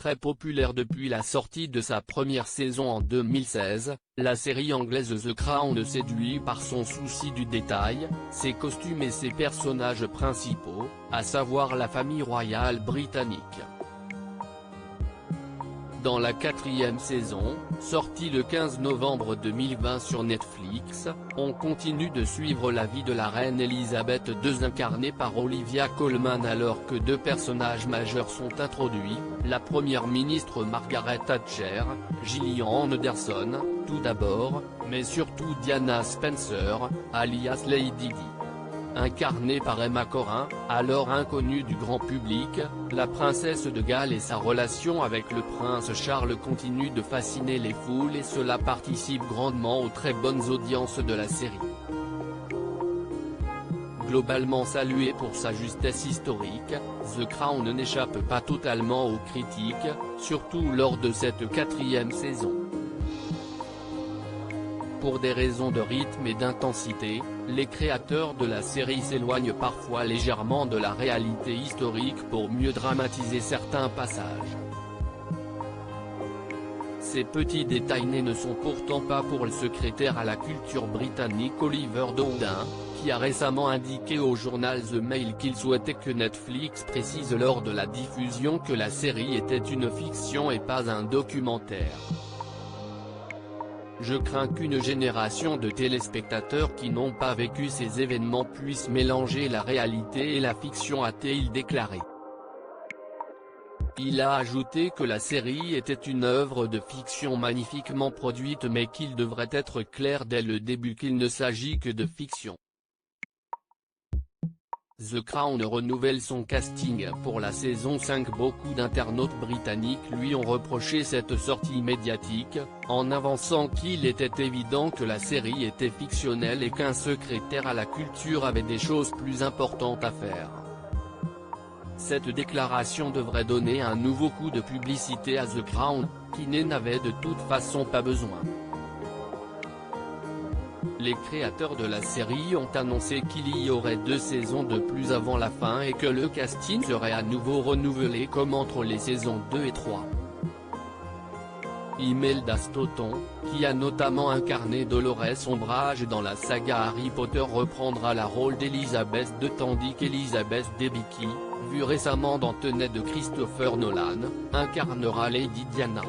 très populaire depuis la sortie de sa première saison en 2016, la série anglaise The Crown séduit par son souci du détail, ses costumes et ses personnages principaux, à savoir la famille royale britannique. Dans la 4e saison, sortie le 15 novembre 2020 sur Netflix, on continue de suivre la vie de la reine Elisabeth II incarnée par Olivia Colman alors que deux personnages majeurs sont introduits, la première ministre Margaret Thatcher, Gillian Anderson, tout d'abord, mais surtout Diana Spencer, alias Lady Di. Incarnée par Emma Corrin, alors inconnue du grand public, la princesse de Galles et sa relation avec le prince Charles continuent de fasciner les foules et cela participe grandement aux très bonnes audiences de la série. Globalement saluée pour sa justesse historique, The Crown n'échappe pas totalement aux critiques, surtout lors de cette 4e saison. Pour des raisons de rythme et d'intensité, les créateurs de la série s'éloignent parfois légèrement de la réalité historique pour mieux dramatiser certains passages. Ces petits détails ne sont pourtant pas pour le secrétaire à la culture britannique Oliver Dowden, qui a récemment indiqué au journal The Mail qu'il souhaitait que Netflix précise lors de la diffusion que la série était une fiction et pas un documentaire. Je crains qu'une génération de téléspectateurs qui n'ont pas vécu ces événements puisse mélanger la réalité et la fiction, a-t-il déclaré. Il a ajouté que la série était une œuvre de fiction magnifiquement produite mais qu'il devrait être clair dès le début qu'il ne s'agit que de fiction. The Crown renouvelle son casting pour la saison 5. Beaucoup d'internautes britanniques lui ont reproché cette sortie médiatique, en avançant qu'il était évident que la série était fictionnelle et qu'un secrétaire à la culture avait des choses plus importantes à faire. Cette déclaration devrait donner un nouveau coup de publicité à The Crown, qui n'en avait de toute façon pas besoin. Les créateurs de la série ont annoncé qu'il y aurait 2 saisons de plus avant la fin et que le casting serait à nouveau renouvelé comme entre les saisons 2 et 3. Imelda Staunton, qui a notamment incarné Dolores Umbridge dans la saga Harry Potter, reprendra le rôle d'Elizabeth II tandis qu'Elizabeth Debicki, vue récemment dans Tenet de Christopher Nolan, incarnera Lady Diana.